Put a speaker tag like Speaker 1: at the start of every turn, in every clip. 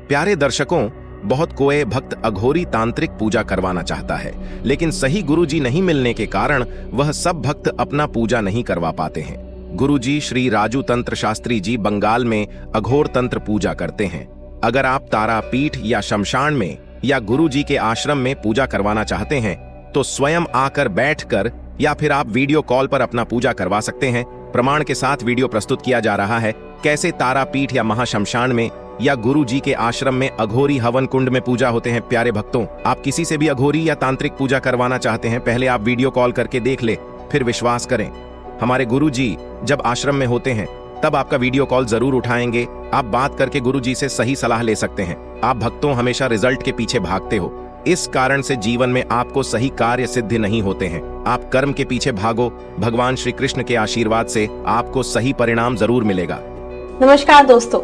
Speaker 1: प्यारे दर्शकों, बहुत कोई भक्त अघोरी तांत्रिक पूजा करवाना चाहता है, लेकिन सही गुरुजी नहीं मिलने के कारण वह सब भक्त अपना पूजा नहीं करवा पाते हैं। गुरुजी श्री राजू तंत्र शास्त्री जी बंगाल में अघोर तंत्र पूजा करते हैं। अगर आप तारापीठ या शमशान में या गुरुजी के आश्रम में पूजा करवाना चाहते हैं तो स्वयं आकर बैठकर या फिर आप वीडियो कॉल पर अपना पूजा करवा सकते हैं। प्रमाण के साथ वीडियो प्रस्तुत किया जा रहा है कैसे तारापीठ या महाशमशान में या गुरुजी के आश्रम में अघोरी हवन कुंड में पूजा होते हैं। प्यारे भक्तों, आप किसी से भी अघोरी या तांत्रिक पूजा करवाना चाहते हैं, पहले आप वीडियो कॉल करके देख ले, फिर विश्वास करें। हमारे गुरुजी जब आश्रम में होते हैं तब आपका वीडियो कॉल जरूर उठाएंगे। आप बात करके गुरुजी से सही सलाह ले सकते हैं। आप भक्तों हमेशा रिजल्ट के पीछे भागते हो, इस कारण से जीवन में आपको सही कार्य सिद्ध नहीं होते हैं। आप कर्म के पीछे भागो, भगवान श्री कृष्ण के आशीर्वाद से आपको सही परिणाम जरूर मिलेगा।
Speaker 2: नमस्कार दोस्तों,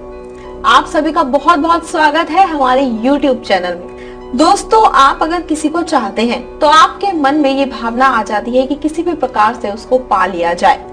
Speaker 2: आप सभी का बहुत बहुत स्वागत है हमारे YouTube चैनल में। दोस्तों, आप अगर किसी को चाहते हैं तो आपके मन में ये भावना आ जाती है कि किसी भी प्रकार से उसको पा लिया जाए,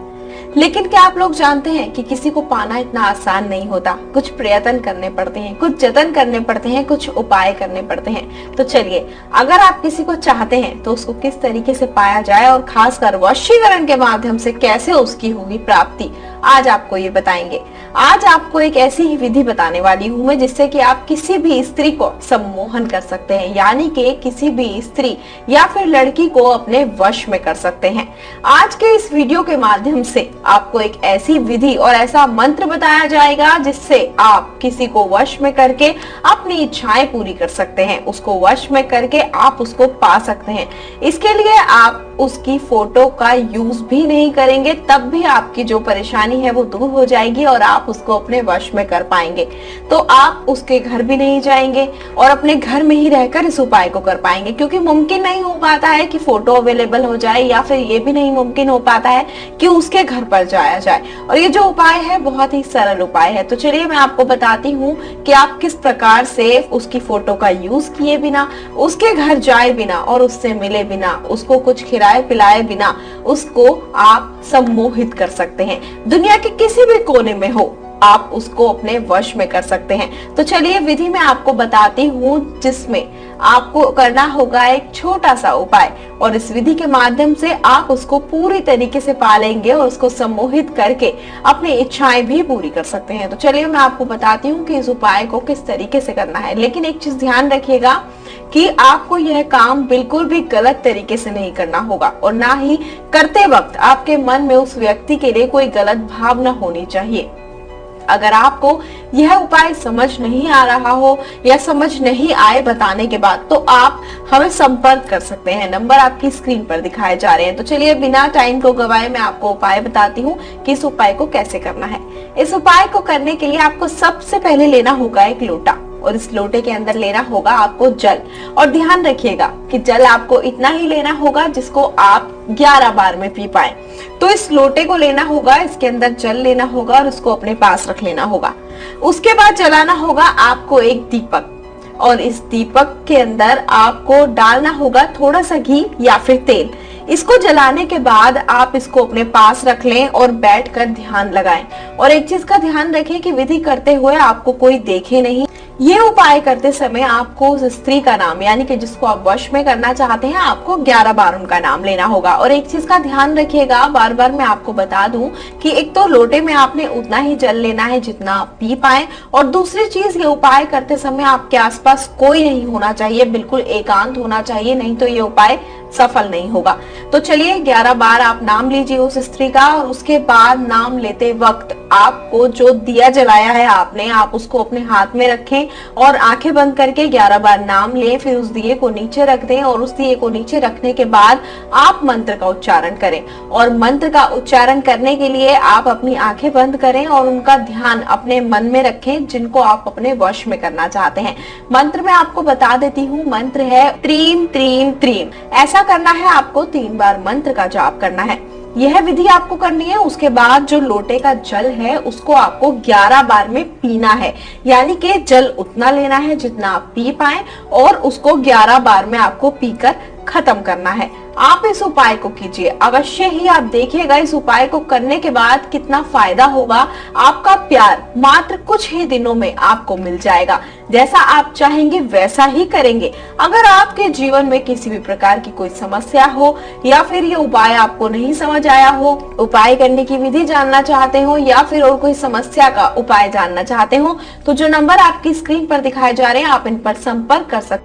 Speaker 2: लेकिन क्या आप लोग जानते हैं कि किसी को पाना इतना आसान नहीं होता। कुछ प्रयत्न करने पड़ते हैं, कुछ जतन करने पड़ते हैं, कुछ उपाय करने पड़ते हैं। तो चलिए, अगर आप किसी को चाहते हैं तो उसको किस तरीके से पाया जाए और खासकर वशीकरण के माध्यम से कैसे उसकी होगी प्राप्ति, आज आपको ये बताएंगे। आज आपको एक ऐसी ही विधि बताने वाली हूँ मैं जिससे कि आप किसी भी स्त्री को सम्मोहन कर सकते हैं, यानी कि किसी भी स्त्री या फिर लड़की को अपने वश में कर सकते हैं। आज के इस वीडियो के माध्यम से आपको एक ऐसी विधि और ऐसा मंत्र बताया जाएगा जिससे आप किसी को वश में करके अपनी इच्छाएं पूरी कर सकते हैं। उसको वश में करके आप उसको पा सकते हैं। इसके लिए आप उसकी फोटो का यूज भी नहीं करेंगे, तब भी आपकी जो परेशानी है वो दूर हो जाएगी और आप उसको अपने वश में कर पाएंगे। तो आप उसके घर भी नहीं जाएंगे और अपने घर में ही रहकर इस उपाय को कर पाएंगे, क्योंकि मुमकिन नहीं हो पाता है कि फोटो अवेलेबल हो जाए या फिर ये भी नहीं मुमकिन हो पाता है कि उसके घर पर जाया जाए। और ये जो उपाय है बहुत ही सरल उपाय है। तो चलिए मैं आपको बताती हूँ कि आप किस प्रकार से उसकी फोटो का यूज किए बिना, उसके घर जाए बिना और उससे मिले बिना, उसको कुछ खिलाए पिलाए बिना उसको आप सम्मोहित कर सकते हैं। दुनिया के किसी भी कोने में हो, आप उसको अपने वश में कर सकते हैं। तो चलिए विधि मैं आपको बताती हूँ, जिसमें आपको करना होगा एक छोटा सा उपाय, और इस विधि के माध्यम से आप उसको पूरी तरीके से पालेंगे और उसको सम्मोहित करके अपनी इच्छाएं भी पूरी कर सकते हैं। तो चलिए मैं आपको बताती हूँ कि इस उपाय को किस तरीके से करना है। लेकिन एक चीज ध्यान रखिएगा कि आपको यह काम बिल्कुल भी गलत तरीके से नहीं करना होगा, और ना ही करते वक्त आपके मन में उस व्यक्ति के लिए कोई गलत भावना होनी चाहिए। अगर आपको यह उपाय समझ नहीं आ रहा हो या समझ नहीं आए बताने के बाद, तो आप हमें संपर्क कर सकते हैं। नंबर आपकी स्क्रीन पर दिखाए जा रहे हैं। तो चलिए बिना टाइम को गवाए मैं आपको उपाय बताती हूँ कि इस उपाय को कैसे करना है। इस उपाय को करने के लिए आपको सबसे पहले लेना होगा एक लोटा, और इस लोटे के अंदर लेना होगा आपको जल। और ध्यान रखिएगा कि जल आपको इतना ही लेना होगा जिसको आप 11 बार में पी पाए। तो इस लोटे को लेना होगा, इसके अंदर जल लेना होगा और उसको अपने पास रख लेना होगा। उसके बाद जलाना होगा आपको एक दीपक, और इस दीपक के अंदर आपको डालना होगा थोड़ा सा घी या फिर तेल। इसको जलाने के बाद आप इसको अपने पास रख लें और बैठकर ध्यान लगाएं। और एक चीज का ध्यान रखें कि विधि करते हुए आपको कोई देखे नहीं। ये उपाय करते समय आपको उस स्त्री का नाम, यानी कि जिसको आप वश में करना चाहते हैं, आपको 11 बार उनका नाम लेना होगा। और एक चीज का ध्यान रखिएगा, बार बार मैं आपको बता दूं कि एक तो लोटे में आपने उतना ही जल लेना है जितना आप पी पाए, और दूसरी चीज ये उपाय करते समय आपके आसपास कोई नहीं होना चाहिए, बिल्कुल एकांत होना चाहिए, नहीं तो ये उपाय सफल नहीं होगा। तो चलिए 11 बार आप नाम लीजिए उस स्त्री का, और उसके बाद नाम लेते वक्त आपको जो दिया जलाया है आपने, आप उसको अपने हाथ में रखें और आंखें बंद करके 11 बार नाम लें। फिर उस दिए को नीचे रख दें, और उस दिए को नीचे रखने के बाद आप मंत्र का उच्चारण करें। और मंत्र का उच्चारण करने के लिए आप अपनी आंखें बंद करें और उनका ध्यान अपने मन में रखें जिनको आप अपने वश में करना चाहते हैं। मंत्र मैं आपको बता देती हूँ, मंत्र है त्रीम त्रीम त्रीम। ऐसा करना है, आपको 3 बार मंत्र का जाप करना है। यह विधि आपको करनी है। उसके बाद जो लोटे का जल है उसको आपको 11 बार में पीना है, यानी कि जल उतना लेना है जितना आप पी पाए, और उसको 11 बार में आपको पीकर खत्म करना है। आप इस उपाय को कीजिए, अवश्य ही आप देखिएगा इस उपाय को करने के बाद कितना फायदा होगा। आपका प्यार मात्र कुछ ही दिनों में आपको मिल जाएगा, जैसा आप चाहेंगे वैसा ही करेंगे। अगर आपके जीवन में किसी भी प्रकार की कोई समस्या हो या फिर ये उपाय आपको नहीं समझ आया हो, उपाय करने की विधि जानना चाहते हो या फिर और कोई समस्या का उपाय जानना चाहते हो, तो जो नंबर आपकी स्क्रीन पर दिखाए जा रहे हैं आप इन पर संपर्क कर सकते हैं।